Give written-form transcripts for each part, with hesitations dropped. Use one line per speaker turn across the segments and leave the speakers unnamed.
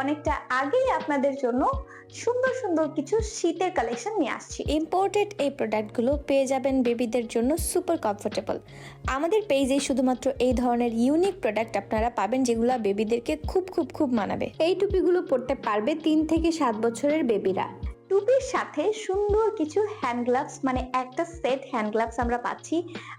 অনেকটা আগেই আপনাদের জন্য সুন্দর সুন্দর কিছু শীতের কালেকশন নিয়ে আসছি।
ইম্পোর্টেড এই প্রোডাক্টগুলো পেয়ে যাবেন বেবিদের জন্য সুপার কমফোর্টেবল। আমাদের পেজে শুধুমাত্র এই ধরনের ইউনিক প্রোডাক্ট আপনারা পাবেন যেগুলো বেবিদেরকে খুব মানাবে। এই টুপিগুলো পরতে পারবে 3 থেকে 7 বছরের বেবিরা।
টুপির সাথে সুন্দর কিছু হ্যান্ড গ্লাভস, মানে একটা সেট হ্যান্ড গ্লাভস আমরা পাচ্ছি।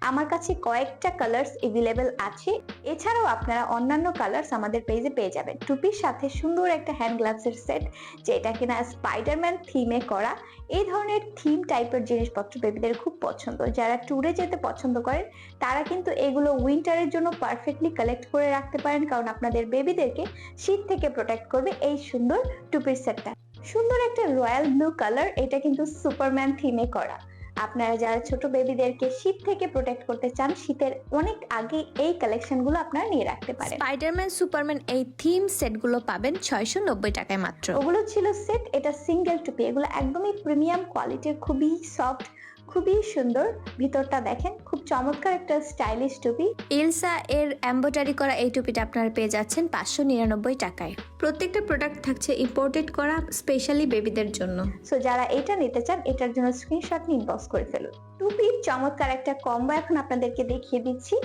আমার কাছে কয়েকটা কালার্স এভেলেবেল আছে, এছাড়াও আপনারা অন্যান্য কালার্স আমাদের পেজে পেয়ে যাবেন। টুপির সাথে সুন্দর একটা হ্যান্ড গ্লাভসের সেট, যেটা কিনা স্পাইডারম্যান থিমে করা। এই ধরনের থিম টাইপের জিনিসপত্র বেবিদের খুব পছন্দ। যারা ট্যুরে যেতে পছন্দ করেন তারা কিন্তু এগুলো উইন্টারের জন্য পারফেক্টলি কালেক্ট করে রাখতে পারেন, কারণ আপনাদের বেবিদেরকে শীত থেকে প্রোটেক্ট করবে এই সুন্দর টুপির সেটটা। সুন্দর একটা রয়্যাল ব্লু কালার, এটা কিন্তু সুপারম্যান থিমে করা। আপনারা যারা ছোট বেবিদেরকে শীত থেকে প্রোটেক্ট করতে চান, শীতের অনেক আগে এই কালেকশন গুলো আপনারা নিয়ে রাখতে পারেন।
স্পাইডারম্যান সুপারম্যান এই থিম সেটগুলো পাবেন 690 টাকায় মাত্র।
ওগুলো ছিল সেট, এটা সিঙ্গেল টুপি। এগুলো একদমই প্রিমিয়াম কোয়ালিটির, খুবই সফট, খুবই সুন্দর। ভিতরটা দেখেন, খুব চমৎকার একটা স্টাইলিশ টুপি।
ইলসা এর এমব্রয়ডারি করা এই টুপিটা আপনারা পেয়ে যাচ্ছেন 599 টাকায়। প্রত্যেকটা প্রোডাক্ট থাকছে ইম্পোর্টেড করা স্পেশালি বেবিদের জন্য।
সো যারা এটা নিতে চান, এটার জন্য স্ক্রিনশট নিয়ে ইনবক্স করে ফেলুন। টুপির চমৎকার একটা কম্বো এখন আপনাদেরকে দেখিয়ে দিচ্ছি।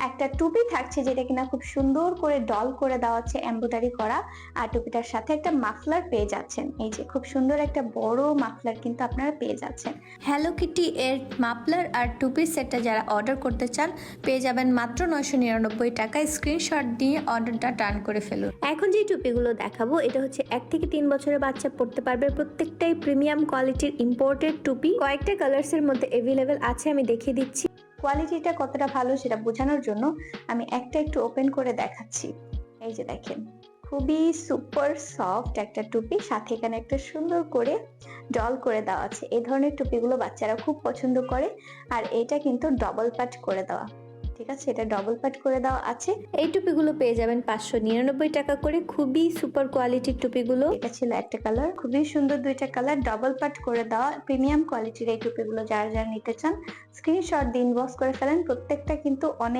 একটা টুপি থাকছে যেটা কিনা খুব সুন্দর করে ডল করে দেওয়া হচ্ছে, এমব্রয়ডারি করা। আর টুপিটার সাথে একটা মাফলার পেয়ে যাচ্ছেন। এই যে খুব সুন্দর একটা বড় মাফলার কিন্তু আপনারা পেয়ে যাচ্ছেন।
হ্যালো কিটি এর মাফলার আর টুপির সেটটা যারা অর্ডার করতে চান পেয়ে যাবেন মাত্র 999 টাকায়। স্ক্রিনশট দিয়ে অর্ডারটা ডান করে ফেলুন। এখন যে টুপিগুলো দেখাবো এটা হচ্ছে 1 থেকে 3 বছরের বাচ্চা পড়তে পারবে। প্রত্যেকটাই প্রিমিয়াম কোয়ালিটির ইম্পোর্টেড টুপি। কয়েকটা কালার্সের মধ্যে অ্যাভেলেবেল আছে, আমি দেখিয়ে দিচ্ছি।
কোয়ালিটিটা কতটা ভালো সেটা বোঝানোর জন্য আমি একটা একটু ওপেন করে দেখাচ্ছি। এই যে দেখেন, খুবই সুপার সফট একটা টুপি, সাথে এখানে একটা সুন্দর করে ডল করে দেওয়া আছে। এই ধরনের টুপিগুলো বাচ্চারা খুব পছন্দ করে। আর এটা কিন্তু ডবল পাট করে দেওয়া, ঠিক আছে, এটা ডবল পাট করে দেওয়া আছে।
এই টুপিগুলো পেয়ে যাবেন 599 টাকা করে। খুবই সুপার কোয়ালিটির টুপিগুলো।
এটা ছিল একটা কালার, খুবই সুন্দর দুইটা কালার, ডবল পাট করে দেওয়া প্রিমিয়াম কোয়ালিটির এই টুপিগুলো যারা যারা নিতে চান স্ক্রিনশট দিয়ে ইনবক্স করে ফেলেন। প্রত্যেকটা কিন্তু অনেক